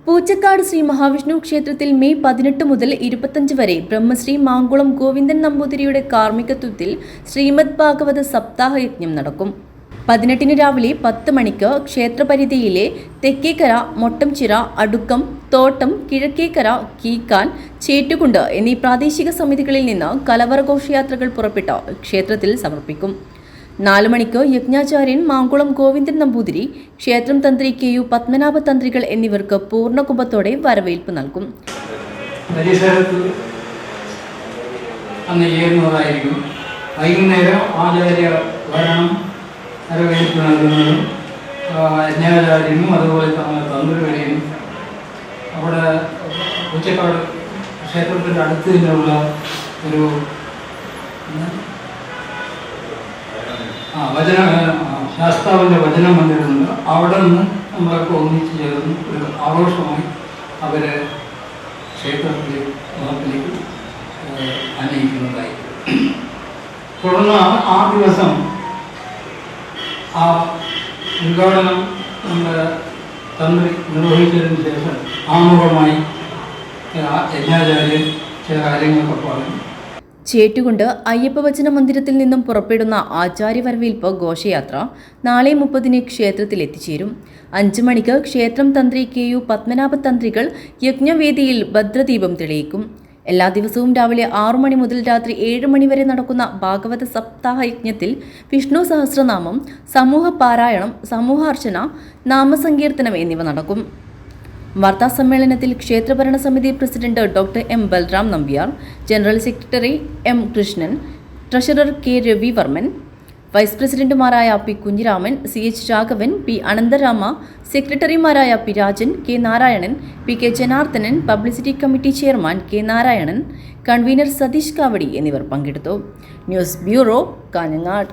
പൂച്ചക്കാട് ശ്രീ മഹാവിഷ്ണു ക്ഷേത്രത്തിൽ മെയ് 18 മുതൽ 25 വരെ ബ്രഹ്മശ്രീ മാങ്കുളം ഗോവിന്ദൻ നമ്പൂതിരിയുടെ കാർമ്മികത്വത്തിൽ ശ്രീമദ് ഭാഗവത സപ്താഹയജ്ഞം നടക്കും. 18 രാവിലെ 10 മണിക്ക് ക്ഷേത്രപരിധിയിലെ തെക്കേക്കര, മൊട്ടംചിറ, അടുക്കം, തോട്ടം, കിഴക്കേക്കര, കീക്കാൻ, ചേറ്റുകുണ്ട് എന്നീ പ്രാദേശിക സമിതികളിൽ നിന്ന് കലവറ ഘോഷയാത്രകൾ പുറപ്പെട്ട് ക്ഷേത്രത്തിൽ സമർപ്പിക്കും. 4 മണിക്ക് യജ്ഞാചാര്യൻ മാങ്കുളം ഗോവിന്ദൻ നമ്പൂതിരി, ക്ഷേത്രം തന്ത്രി KU പത്മനാഭ തന്ത്രികൾ എന്നിവർക്ക് പൂർണ്ണകുംഭത്തോടെ വരവേൽപ്പ് നൽകും. വൈകുന്നേരം ആചാര്യ ഭരണം വരവേൽപ്പ് നൽകുന്നതും യജ്ഞാചാര്യനും അതുപോലെ തന്ത്രികളെയും അവിടെ പൂച്ചക്കാട് ക്ഷേത്രത്തിൻ്റെ അടുത്ത് തന്നെയുള്ള ഒരു ശാസ്താവിൻ്റെ വചന മന്ദിരമുണ്ട്. അവിടെ നിന്ന് നമ്മളൊക്കെ ഒന്നിച്ച് ചേർന്ന് ഒരു ആഘോഷമായി അവരെ ക്ഷേത്രത്തിലേക്ക് അനയിക്കുന്നതായി. തുടർന്ന് ആ ദിവസം ആ ഉദ്ഘാടനം നമ്മുടെ തന്ത്രി നിർവഹിച്ചതിന് ശേഷം ആമുഖമായി യജ്ഞാചാര്യൻ ചില കാര്യങ്ങളൊക്കെ പറഞ്ഞു. ചേറ്റുകുണ്ട് അയ്യപ്പവചന മന്ദിരത്തിൽ നിന്നും പുറപ്പെടുന്ന ആചാര്യവരവേൽപ്പ് ഘോഷയാത്ര നാളെ 30-ന് ക്ഷേത്രത്തിൽ എത്തിച്ചേരും. 5 മണിക്ക് ക്ഷേത്രം തന്ത്രി KU പത്മനാഭ തന്ത്രികൾ യജ്ഞവേദിയിൽ ഭദ്രദീപം തെളിയിക്കും. എല്ലാ ദിവസവും രാവിലെ 6 മണി മുതൽ രാത്രി 7 മണി വരെ നടക്കുന്ന ഭാഗവത സപ്താഹ യജ്ഞത്തിൽ വിഷ്ണു സഹസ്രനാമം, സമൂഹ പാരായണം, സമൂഹാർച്ചന, നാമസങ്കീർത്തനം എന്നിവ നടക്കും. വാർത്താസമ്മേളനത്തിൽ ക്ഷേത്രഭരണസമിതി president doctor M. Balram Nambiar, general secretary M. Krishnan, treasurer K. Ravivarman, vice പ്രസിഡന്റുമാരായ P. Kunhiraman, CH. Raghavan, P. Anantharama, സെക്രട്ടറിമാരായ P. Rajan, K. Narayanan, P. K. Janardhanan, publicity committee chairman K. Narayanan, convener Satheesh Kavadi എന്നിവർ പങ്കെടുത്തു. News bureau, Kanhangad.